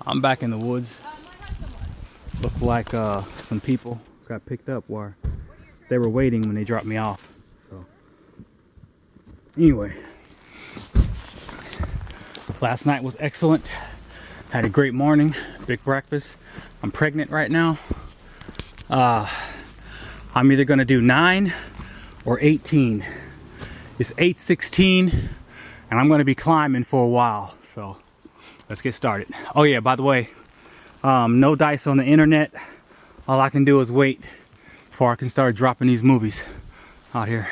I'm back in the woods. Looked like some people got picked up while they were waiting when they dropped me off. So anyway, last night was excellent. Had a great morning, big breakfast. I'm pregnant right now. I'm either gonna do 9 or 18. It's 8:16 and I'm gonna be climbing for a while. So let's get started. Oh yeah, by the way, no dice on the internet. All I can do is wait before I can start dropping these movies out here.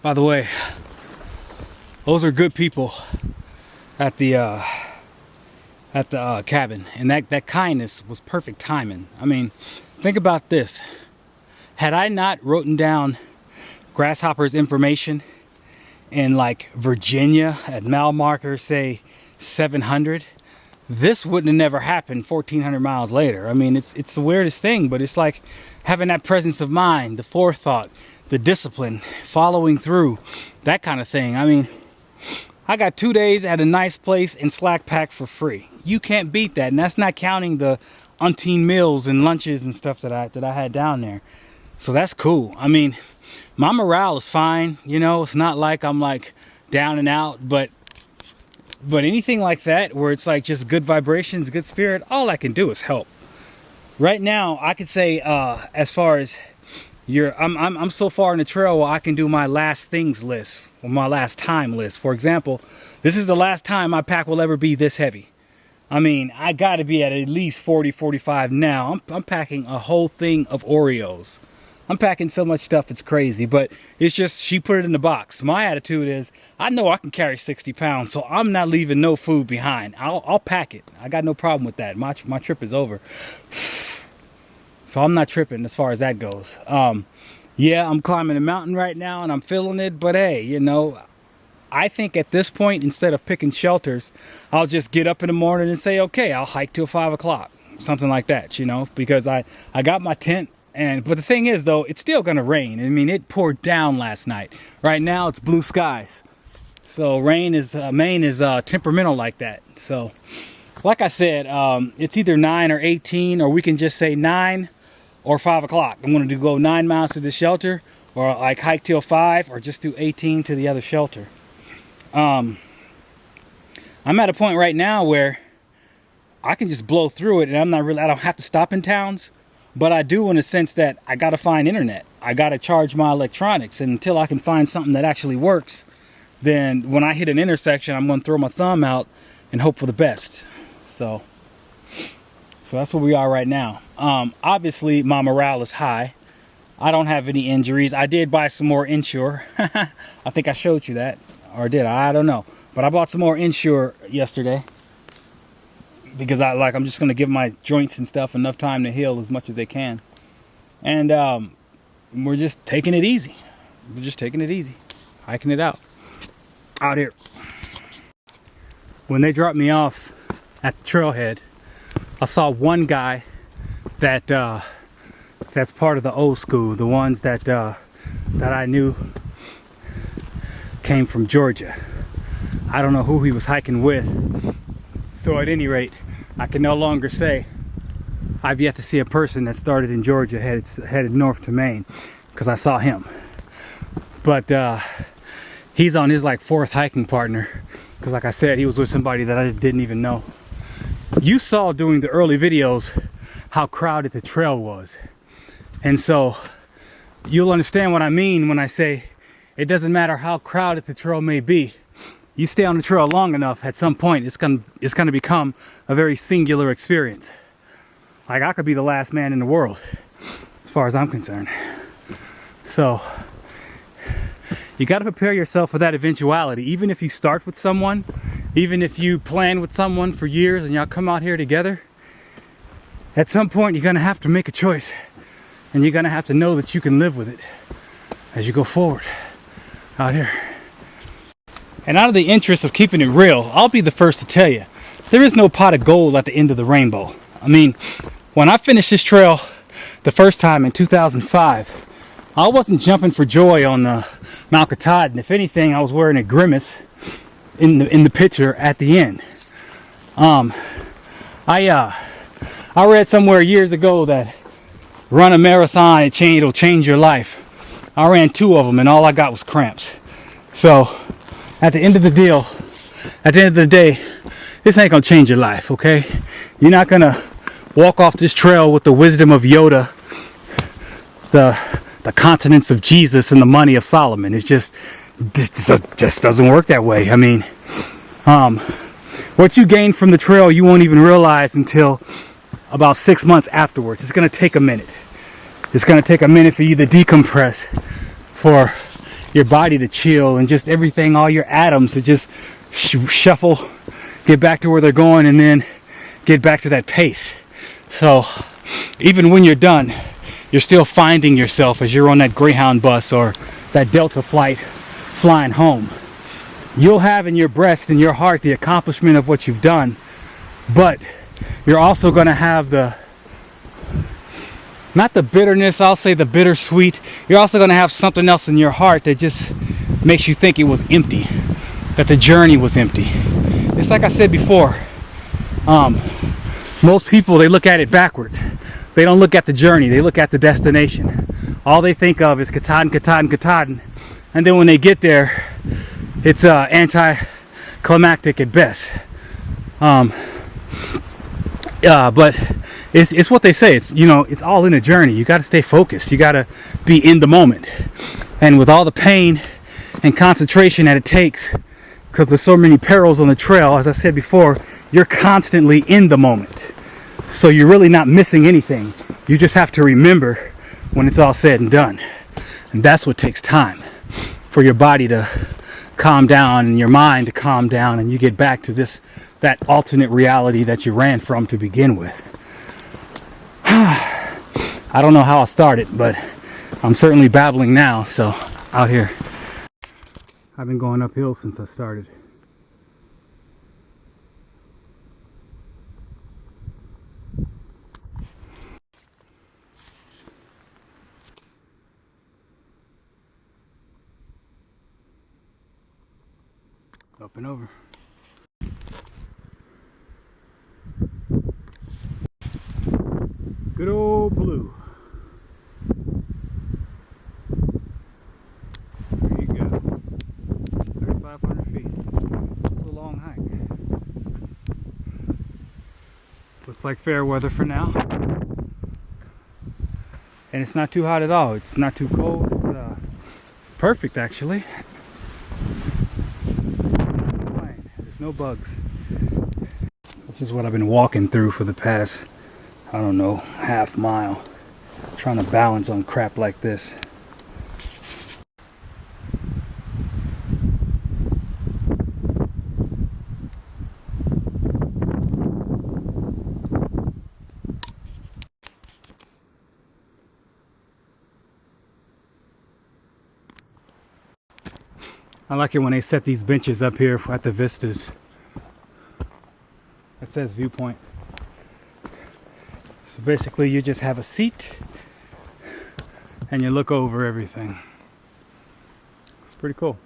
By the way, those are good people at the cabin, and that kindness was perfect timing. I mean, think about this. Had I not written down Grasshopper's information in like Virginia at mile marker, say 700, this wouldn't have never happened 1,400 miles later. I mean, it's the weirdest thing, but it's like having that presence of mind, the forethought, the discipline, following through, that kind of thing. I mean, I got 2 days at a nice place in Slack Pack for free. You can't beat that, and that's not counting the umpteen meals and lunches and stuff that I had down there. So that's cool. I mean, my morale is fine. You know, it's not like I'm like down and out, but anything like that where it's like just good vibrations, good spirit, all I can do is help. Right now, I could say as far as I'm so far in the trail where I can do my last things list or my last time list. For example, this is the last time my pack will ever be this heavy. I mean, I got to be at least 40, 45 now. I'm packing a whole thing of Oreos. I'm packing so much stuff, it's crazy, but it's just, she put it in the box. My attitude is, I know I can carry 60 pounds, so I'm not leaving no food behind. I'll pack it. I got no problem with that. My trip is over. So I'm not tripping as far as that goes. Yeah, I'm climbing a mountain right now and I'm feeling it, but hey, you know, I think at this point, instead of picking shelters, I'll just get up in the morning and say, okay, I'll hike till 5 o'clock, something like that, you know, because I got my tent. But the thing is, though, it's still gonna rain. I mean, it poured down last night. Right now, it's blue skies. So Maine is temperamental like that. So, like I said, it's either 9 or 18, or we can just say 9 or 5 o'clock. I'm going to go 9 miles to the shelter, or like hike till 5, or just do 18 to the other shelter. I'm at a point right now where I can just blow through it, and I don't have to stop in towns. But I do in the sense that I got to find internet. I got to charge my electronics. And until I can find something that actually works, then when I hit an intersection, I'm going to throw my thumb out and hope for the best. So that's where we are right now. Obviously, my morale is high. I don't have any injuries. I did buy some more Insure. I think I showed you that. Or did I? I don't know. But I bought some more Insure yesterday. Because I'm just going to give my joints and stuff enough time to heal as much as they can. And we're just taking it easy. We're just taking it easy. Hiking it out here. When they dropped me off at the trailhead, I saw one guy that's part of the old school. The ones that I knew came from Georgia. I don't know who he was hiking with. So at any rate, I can no longer say I've yet to see a person that started in Georgia headed north to Maine, because I saw him. But he's on his like 4th hiking partner, because like I said, he was with somebody that I didn't even know. You saw during the early videos how crowded the trail was. And so you'll understand what I mean when I say it doesn't matter how crowded the trail may be. You stay on the trail long enough, at some point it's gonna become a very singular experience. Like, I could be the last man in the world as far as I'm concerned. So you got to prepare yourself for that eventuality. Even if you start with someone, even if you plan with someone for years and y'all come out here together, at some point you're going to have to make a choice, and you're going to have to know that you can live with it as you go forward out here. And out of the interest of keeping it real, I'll be the first to tell you, there is no pot of gold at the end of the rainbow. I mean, when I finished this trail the first time in 2005, I wasn't jumping for joy on the Mount Katahdin. If anything, I was wearing a grimace in the picture at the end. I read somewhere years ago that run a marathon, it'll change your life. I ran 2 of them and all I got was cramps. So at the end of the day, this ain't gonna change your life, okay? You're not gonna walk off this trail with the wisdom of Yoda, the continence of Jesus, and the money of Solomon. It just doesn't work that way. I mean, what you gain from the trail, you won't even realize until about 6 months afterwards. It's gonna take a minute. It's gonna take a minute for you to decompress, for your body to chill, and just everything, all your atoms to just shuffle, get back to where they're going, and then get back to that pace. So even when you're done, you're still finding yourself as you're on that Greyhound bus or that Delta flight flying home. You'll have in your breast and your heart the accomplishment of what you've done, but you're also going to have not the bitterness, I'll say the bittersweet. You're also going to have something else in your heart that just makes you think it was empty, that the journey was empty. It's like I said before, most people, they look at it backwards. They don't look at the journey, they look at the destination. All they think of is Katahdin. And then when they get there, it's anticlimactic at best. But it's what they say. It's, it's all in a journey. You got to stay focused. You got to be in the moment. And with all the pain and concentration that it takes, because there's so many perils on the trail, as I said before, you're constantly in the moment. So you're really not missing anything. You just have to remember when it's all said and done. And that's what takes time, for your body to calm down and your mind to calm down, and you get back to that alternate reality that you ran from to begin with. I don't know how I started, but I'm certainly babbling now. So out here, I've been going uphill since I started. Up and over. Good old blue. There you go. 3,500 feet. It was a long hike. Looks like fair weather for now. And it's not too hot at all. It's not too cold. It's perfect, actually. There's no bugs. This is what I've been walking through for the past, I don't know, half mile, trying to balance on crap like this. I like it when they set these benches up here at the vistas. It says viewpoint. So basically you just have a seat and you look over everything. It's pretty cool.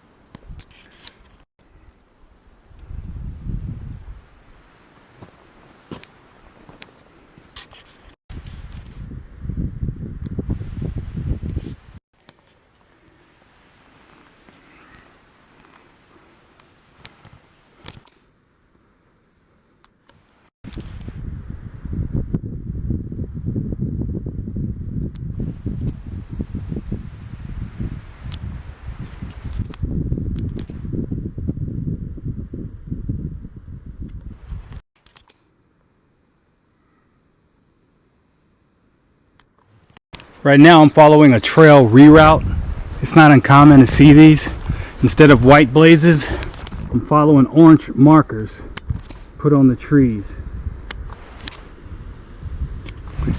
Right now I'm following a trail reroute. It's not uncommon to see these. Instead of white blazes, I'm following orange markers put on the trees.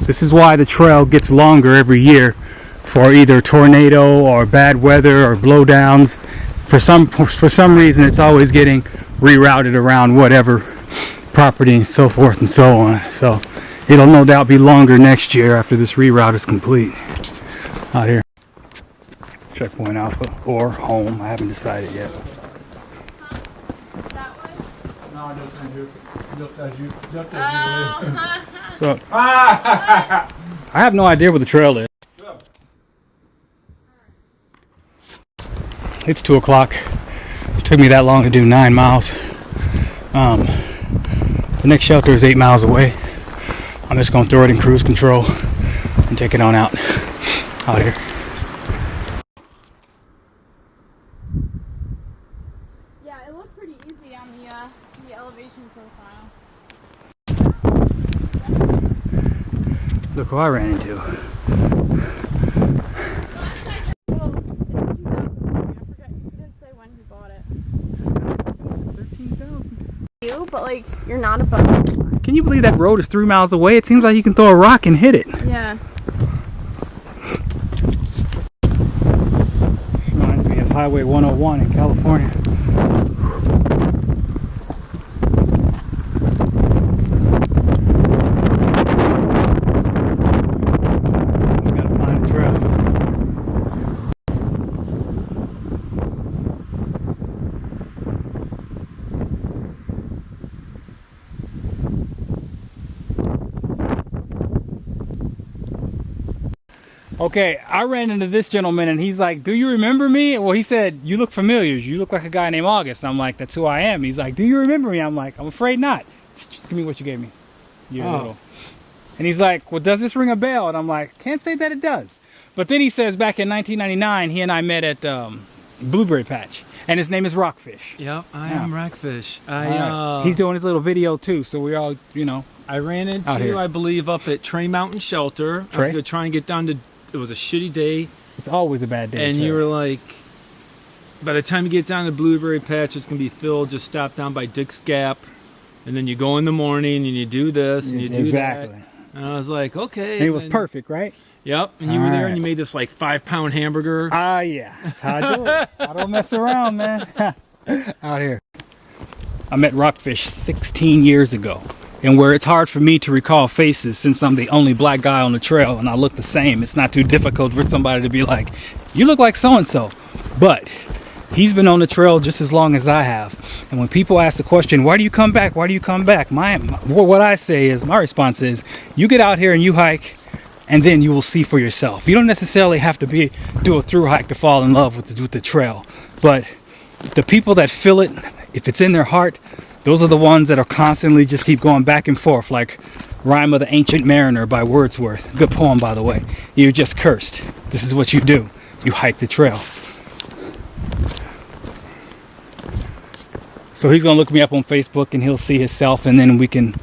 This is why the trail gets longer every year for either tornado or bad weather or blowdowns. For some reason, it's always getting rerouted around whatever property and so forth and so on. So it'll no doubt be longer next year after this reroute is complete. Out here. Checkpoint Alpha or home. I haven't decided yet. That way? No, just as you So I have no idea where the trail is. It's 2 o'clock. It took me that long to do 9 miles. The next shelter is 8 miles away. I'm just gonna throw it in cruise control and take it on out here. Yeah, it looked pretty easy on the elevation profile. Look who I ran into. Well, it's 2000. I forgot. You didn't say when he bought it. 13,000. You, but like you're not above. Can you believe that road is 3 miles away? It seems like you can throw a rock and hit it. Yeah. Reminds me of Highway 101 in California. We gotta find a trail. Okay, I ran into this gentleman and he's like, "Do you remember me?" Well, he said, "You look familiar. You look like a guy named August." I'm like, "That's who I am." He's like, "Do you remember me?" I'm like, "I'm afraid not." Give me what you gave me. You're little. And he's like, "Well, does this ring a bell?" And I'm like, "Can't say that it does." But then he says back in 1999, he and I met at Blueberry Patch. And his name is Rockfish. Yep, I am Rockfish. He's doing his little video too, so we all, I ran Out into here. I believe up at Trey Mountain Shelter. I Trey? was gonna try and get down to. It was a shitty day, it's always a bad day. and Trey. you were like, by the time you get down to Blueberry Patch, it's gonna be filled. Just stop down by Dick's Gap, and then you go in the morning and you do this and you do exactly. that. And I was like, okay. And it was then- perfect, right? Yep, and you were there and Alright. you made this like 5-pound hamburger. Yeah, that's how I do it. I don't mess around, man. Out here. I met Rockfish 16 years ago. And where it's hard for me to recall faces since I'm the only black guy on the trail and I look the same, it's not too difficult for somebody to be like, "You look like so-and-so." But he's been on the trail just as long as I have. And when people ask the question, "Why do you come back? Why do you come back?" What I say is, my response is, you get out here and you hike, and then you will see for yourself. You don't necessarily have to do a through hike to fall in love with the trail. But the people that feel it, if it's in their heart, those are the ones that are constantly just keep going back and forth, like Rhyme of the Ancient Mariner by Wordsworth. Good poem, by the way. You're just cursed. This is what you do. You hike the trail. So he's gonna look me up on Facebook and he'll see himself, and then we can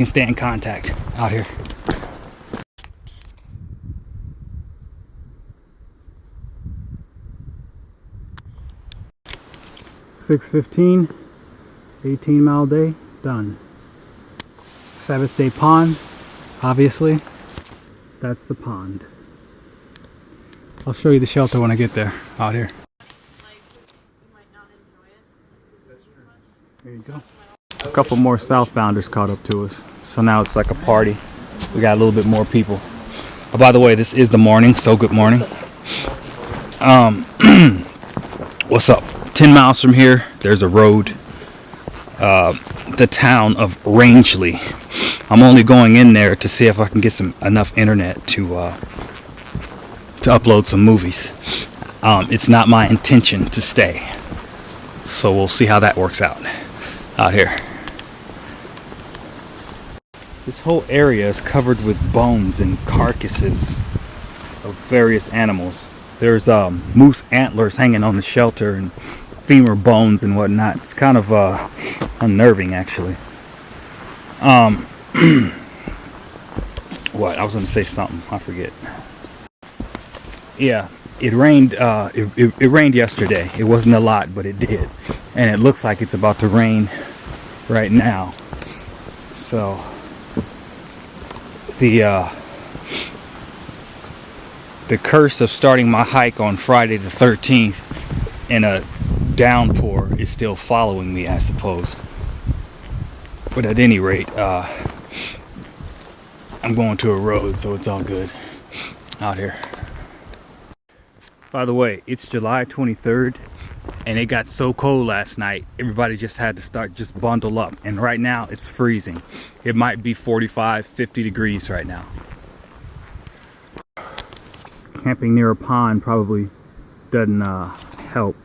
stay in contact out here. (6:15) 18-mile day, done. Sabbath day pond, obviously. That's the pond. I'll show you the shelter when I get there, out here. There you go. A couple more southbounders caught up to us, so now it's like a party. We got a little bit more people. Oh, by the way, this is the morning, so good morning. What's up? 10 miles from here, there's a road. The town of Rangeley. I'm only going in there to see if I can get enough internet to upload some movies. It's not my intention to stay, so we'll see how that works out here. This whole area is covered with bones and carcasses of various animals. There's moose antlers hanging on the shelter and femur bones and whatnot. It's kind of unnerving, actually. What? I was going to say something. I forget. Yeah. it rained. It rained yesterday. It wasn't a lot, but it did, and it looks like it's about to rain right now. So the curse of starting my hike on Friday the 13th in a downpour is still following me, I suppose. But at any rate, I'm going to a road, so it's all good out here. By the way, it's July 23rd, and it got so cold last night, everybody just had to start just bundle up. And right now, it's freezing. It might be 45, 50 degrees right now. Camping near a pond probably doesn't help.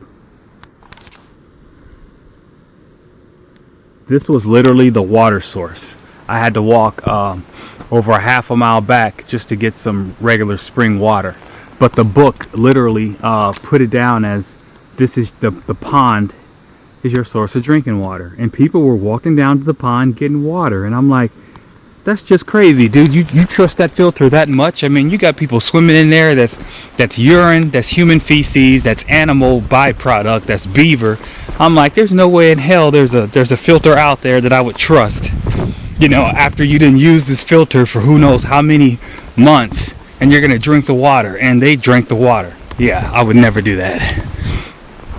This was literally the water source. I had to walk over a half a mile back just to get some regular spring water. But the book literally put it down as this is the pond is your source of drinking water. And people were walking down to the pond getting water. And I'm like, that's just crazy, dude. You trust that filter that much? I mean, you got people swimming in there that's urine, that's human feces, that's animal byproduct, that's beaver. I'm like, there's no way in hell there's a filter out there that I would trust. You know, after you didn't use this filter for who knows how many months, and you're gonna drink the water, and they drank the water. Yeah, I would never do that.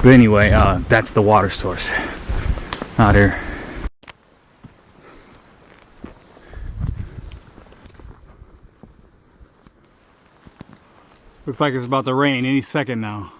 But anyway, that's the water source out here. Looks like it's about to rain any second now.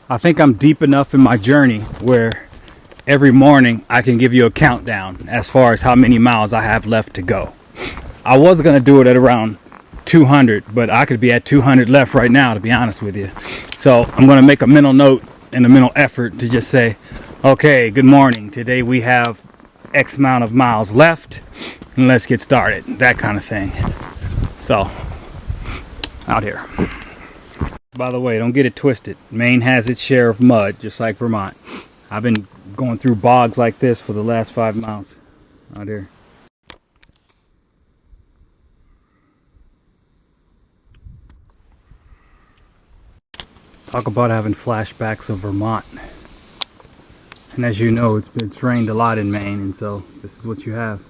I think I'm deep enough in my journey where every morning I can give you a countdown as far as how many miles I have left to go. I was going to do it at around 200, but I could be at 200 left right now, to be honest with you. So I'm going to make a mental note and a mental effort to just say, okay, good morning. Today we have X amount of miles left and let's get started. That kind of thing. So, out here. By the way, don't get it twisted. Maine has its share of mud, just like Vermont. I've been going through bogs like this for the last 5 miles out here. Talk about having flashbacks of Vermont. And as you know, it's rained a lot in Maine, and so this is what you have.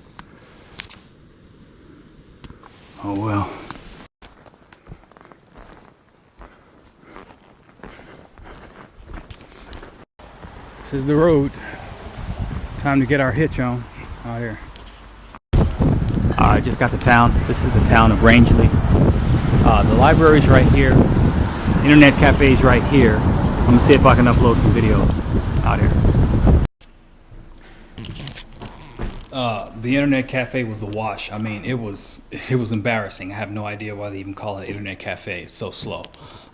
Oh well. This is the road. Time to get our hitch on out here. I just got to town. This is the town of Rangeley. The library's right here. Internet cafe's right here. I'm gonna see if I can upload some videos out here. The internet cafe was a wash. I mean, it was embarrassing. I have no idea why they even call it internet cafe. It's so slow.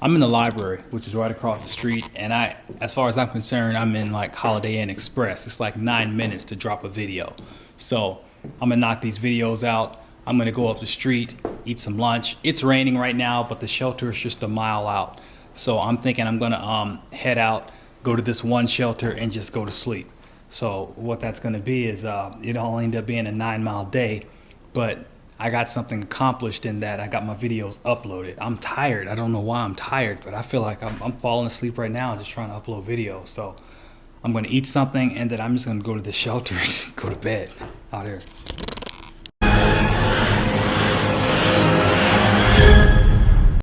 I'm in the library, which is right across the street, and as far as I'm concerned, I'm in like Holiday Inn Express. It's like 9 minutes to drop a video. So I'm gonna knock these videos out. I'm gonna go up the street, eat some lunch. It's raining right now, but the shelter is just a mile out. So I'm thinking I'm gonna head out, go to this one shelter, and just go to sleep. So what that's going to be is it'll end up being a 9-mile day, but I got something accomplished in that I got my videos uploaded. I'm tired. I don't know why I'm tired, but I feel like I'm falling asleep right now just trying to upload videos. So I'm going to eat something, and then I'm just going to go to the shelter and go to bed out here.